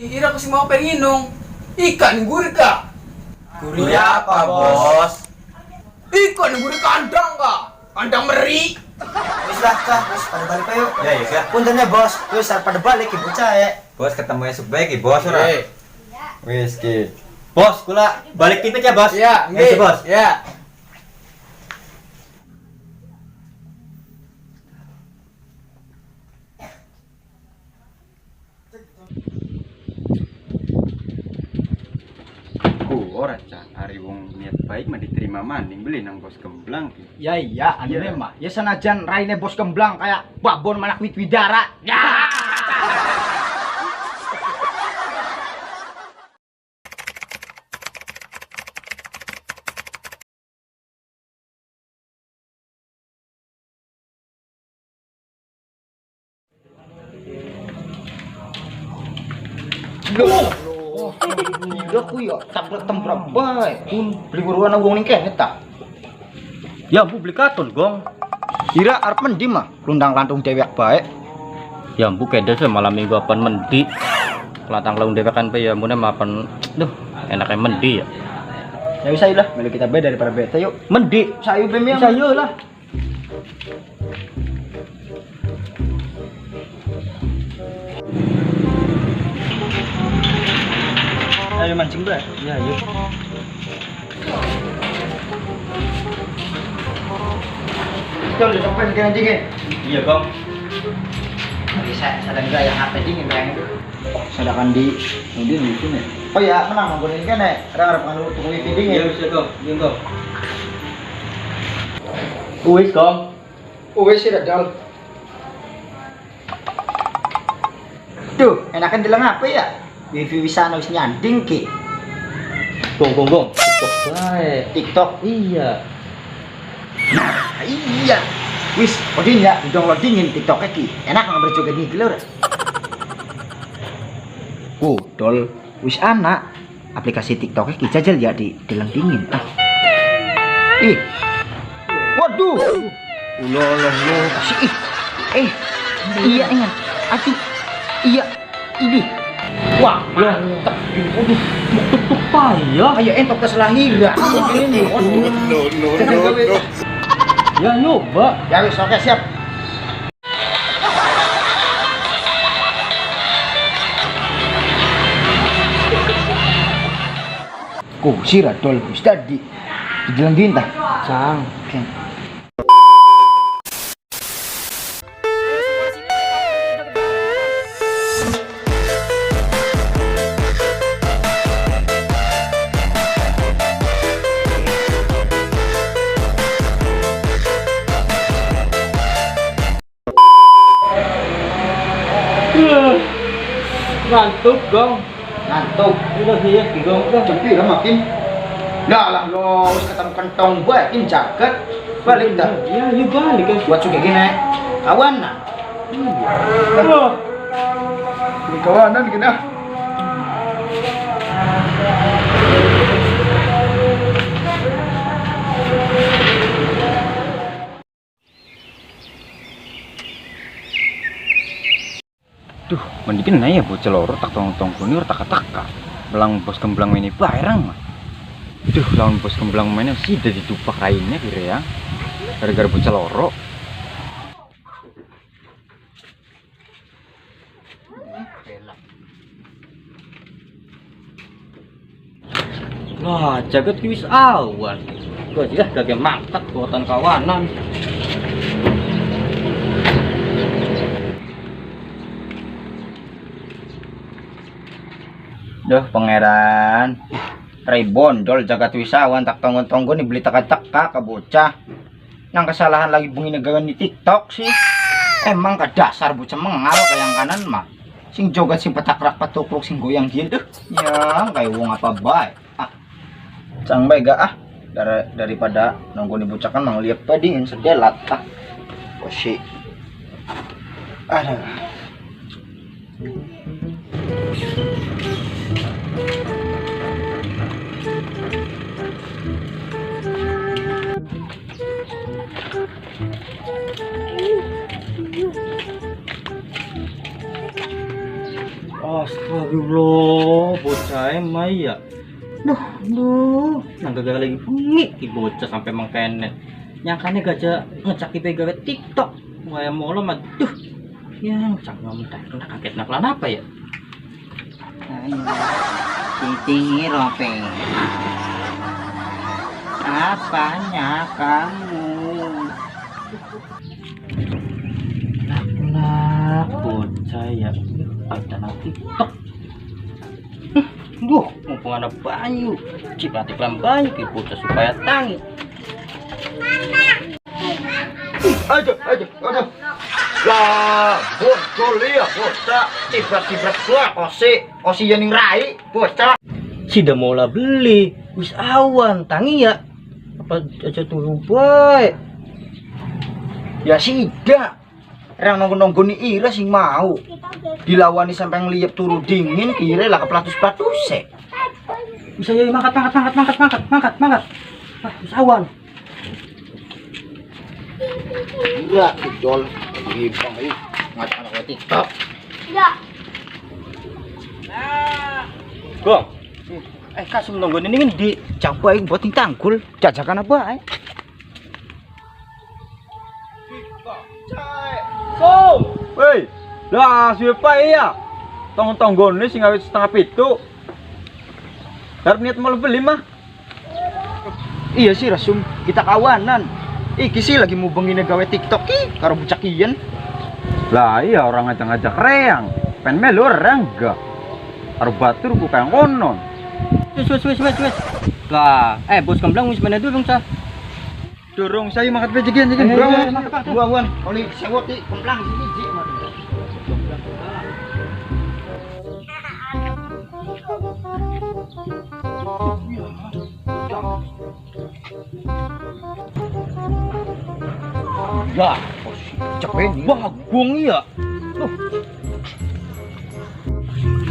Ira kasi mau perinong ikan gurih ka. Gurih apa, Bos? Ikan gurih kandang ka. Kandang meri. Wis lah, wis pada balik ayo. Ya, ya, ya. Puntennya, Bos. Wis pada balik ibu cah. Bos ketemu esuk bae ki, Bos ora. Wis ki. Bos, kula balik tipit ya, Bos. Ya, nggih, Bos. Ya. Ora cah, hari wong niat baik mah diterima maning beli nang Bos Gemblang ki. Ya iya, anu mah. Ya senajan raine Bos Gemblang kayak babon manak wit widara. Ya. Tidak ku ya tabrak tembrak bae. Kun beli buruan wong ning kene ta. Ya ambu beli katon gong. Kira arep mendi mah lundang lantung dewek bae. Ya ambu kede se malam minggu apan mendi. Latang laung dewekan pe ya mune mapan. Duh, enaknya mendi ya. Ya bisa lah, melu kita bae daripada bete yuk. Mendi. Sayu bem ya. Sayu lah. Ayo mancing bae. Ya, yuk. Jol sampai ke anjingnya. Iya, Gong. Lagi saya sedang gak yang HP dingin bayangin. Sedangkan di sini. Oh ya, menang nggon ini kene. Arep nganu tuku wifi dingin. Iya, bisa, Gong. Iya, Gong. Wis, Gong. Wes sih dal. Tuh, enakan deleng apa ya? Wifi wisana wis nyanding ki. Gong. TikTok bae. TikTok. Iya. Nah, iya. Wis, odin ya, downloadingin TikTok ki. Enak ngambil joget nih lur. Dol, wis anak. Aplikasi TikTok ki jajal ya di deleng dingin. Ah. Ih. Waduh. Lo kasih iya ingat. Aduh. Iya. Ini. Wah, mantap. Waduh, Tuk payah. ayo entok tes lahiran. Ini. No. Ya nyoba. Ya wis oke siap. Sira dol wis tadi. Di jalan bintang. Cang. Ngantuk, Gong. Ngantuk. Udah siap, Gong. Udah cepet lah makin. Lah lo wis ketemu kentong bae kin jagat. Balik dah. Ya, yuk balik kan. Buat juga gini. Kawan nah. Wah. Ini kawanan gini ah. Duh, mending na ya bocah loro tak tong-tong kuni ora taka-taka. Belang Bos Gemblang ini bareng mah. Duh, lawan Bos Gemblang mainnya sih udah ditupak lainnya kira ya. Gara-gara bocah loro. Wah, jagat wis awan. Gua sudah gagah mantap buatan kawanan. Duh, pangeran. Ray bondol jagat wisawan tak tonggon-tonggon dibeli teka-teka ka bocah. Nang kesalahan lagi bungi negawan di TikTok sih. Emang ka dasar bocah mengal kayang kanan mah. Sing joget sing petakrak patukruk sing goyang gitu. Ya, kayak wong apa bae. Ah. Cang bae gak ah. Daripada nonggon di bocah kan mang liep padingin sedelat ah. Osi. Aduh. Astagfirullah. Loh, bocah emai ya. Duh, nang gagal lagi bengi ki bocah sampai mengkenet. Nyangkane gajah ngecaki gawe TikTok. Wah, molo mah duh. Ya, cak ngomong kena kaget naklan apa ya? Titing rope. Apanya kamu? Nak bocah ya. Ada nang TikTok. Duh, mumpung ada banyu, cipatik banyu ki bocah supaya tangi. Aduh. Lah, bocah liya bocah, ciprat-ciprat gua osi yang rai bocah. Sida mau lah beli, wis awan tangi ya. Apa aja turu bae. Ya sida. Rang nonggo ni ira sing mau. Dilawani sampai ngeliyep turu dingin kira lah keplatus-platuse. Bisa ya mangkat. Ah, usahawan. Iya, idol. Gibang ayo. Ngatak-ngatak TikTok. Ya. Gong. Kasih nonggo ini di coba buat tanggul. Jajakan apa Woi, lah siapa ya? Tong-tonggon ini sing awet setengah pitu. Harap niat mau beli mah. Iya sih Rasum, kita kawanan. Iki sih lagi mau bengine gawe TikTok ki karo bucak iyen. Lah iya orang ngajak-ngajak reang. Pen melu reang gak. Karo batur ku kaya ngono. Wes. Lah, bos kemblang wis mana durung cah? Durung saya makan bejegan Dua wan, oli sewot ki kemblang siji. Ya, cepet bagong ya.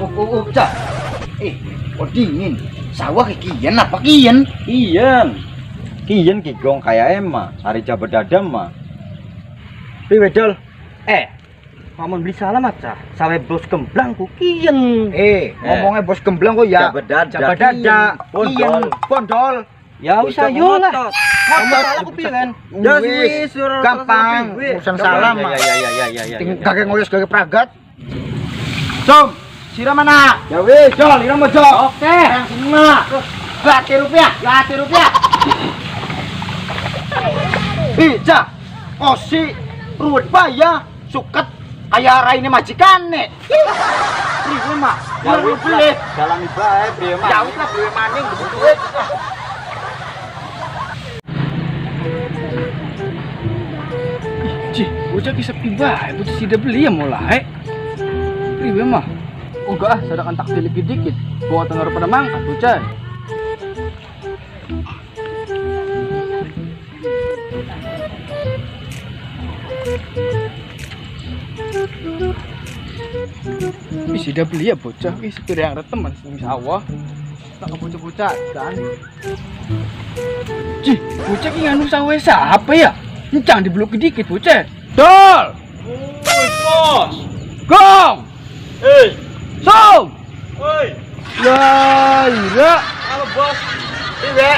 Oh, cak. Dingin. Sawah kian apa kian? Kian ki gong kaya emma, hari jabat dadam mah. Priwe dol. Ngomong beli salam aja. Sawe bos kemblang ku kian. Ngomongnya bos kemblang kok ya. Jabat dada. Bondol. Ya wis ayo lah. Ngomong salah ku piye kan? Ya wis, gampang. Urusan salam mah. Ya. Kakek ngoyos kakek pragat. Som, sira mana? Ya wis, jol, ira mojo. Oke. Yang semua. Rp20. Ija, osi, ruwet baya, suket, kaya raine majikane. Priwe mak, Ya wis beli. Dalami bae priwe mah. ya wis lah priwe maning duit. Cih, bocah kisah tiba, bocah sida beli ya mulai. Priwe mah. Enggak sadakan tak dikit-dikit. Bawa tengah pada mangkat bocah. Bisa dah beli ya bocah, sepeda yang ada teman sing sawah. Tak bocah-bocah kan. Cih, bocah ki nganu sawah siapa ya? Jangan dibeluk dikit bocah. Dol. Woi, bos. Gong. Som. Woi. Lah, ira. Halo, bos. Priwe?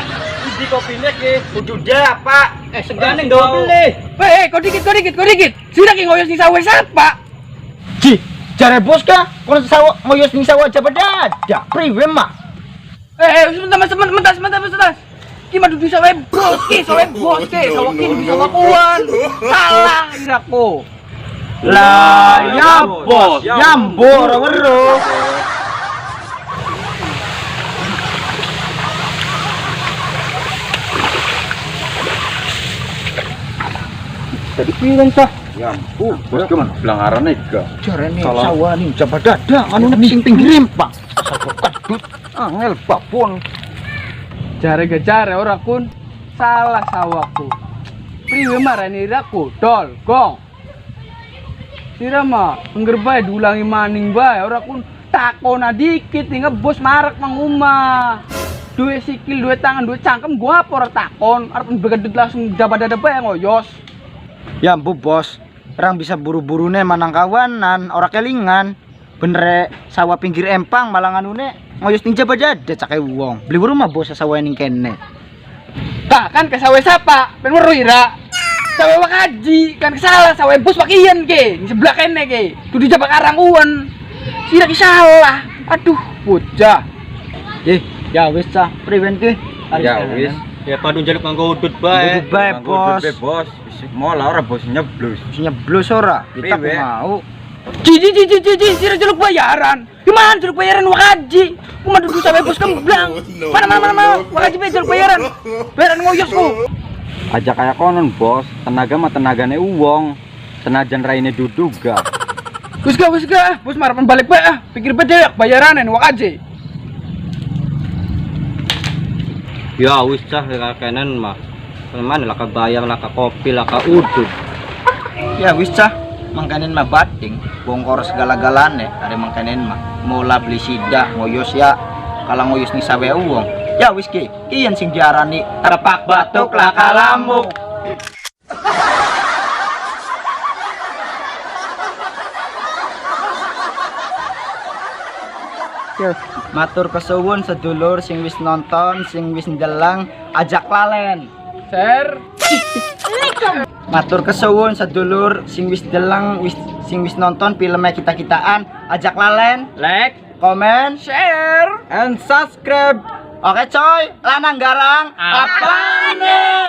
Di kopinya ki kudu apa? Segane ndol beli. Kau dikit. Sudah ki ngoyos ni sawah siapa? Ji, jare bos ka? Kon sawah ngoyos ning sawah aja dada. Priwe mak? Sebentar. Gimana duduk sawah bos ki, sawah ki sawah kuan. Salah iraku. Lah ya bos, nyambur weruh. Tadi piring cah. Ya ampun, bos keman pelanggaran ega. Jarene sawah ning jabat dada anu sing pinggirim, Pak. Sawah kadut angel babon. Jare ora kun. Salah sawahku. Priwe marani iraku, dol, gong. Sira mah engger bae diulangi maning bae ora kun takona dikit ning bos marek mang umah. Duwe sikil, duwe tangan, duwe cangkem gua apa ora takon, arep begedut langsung jabat dada bae ngoyos. Ya ampun bos, orang bisa buru-burune manang kawanan, ora kelingan. bener sawah pinggir empang malah anune ngoyos ning jabajada cake wong. Beli rumah bos sawah ning kene. Tak kan ke sawah siapa? Ben weruh ira. Sawah wakaji kan salah sawah bos pakian ke. Di sebelah kene ke. Kudu jabak arang uwen. Sira ki salah. Aduh, bocah. Ya wis cah, priwen ki? Ya wis. Ya padu njaluk nganggo udut bae. Udut bae, bos. Bos. Mola ora bos nyeblus. Nyeblos ora? Kita Priwe? mau. Cici, sira jeluk bayaran. Gimana jeluk bayaran wakaji? Kuma duduk sampai bos kemblang. Mana, wakaji be jeluk bayaran. Bayaran ngoyos ku. Aja kayak konon bos, tenaga mah tenagane uwong. Senajan raine duduga. Wis ga, bos marapan balik bae ah. Pikir beda bayaranen wakaji. Ya wis cah kenen mah. Mana lah bayar lah kopi lah udut. Ya wis cah, mangkanen mah bating, bongkor segala-galane, ada mangkanen mah. Mula beli sida, ngoyos ya, kalau ngoyos nih sawe uang. Ya wis ki, iyan sing diarani repak batuk lah kalamuk. Matur kesuwun sedulur sing wis nonton, sing wis ndelang, ajak lalen. Ser. Matur kesuwun sedulur sing wis delang sing wis nonton filmnya kita-kitaan, ajak lalen, Like, komen, share, and subscribe. Oke coy, lanang garang apa nih?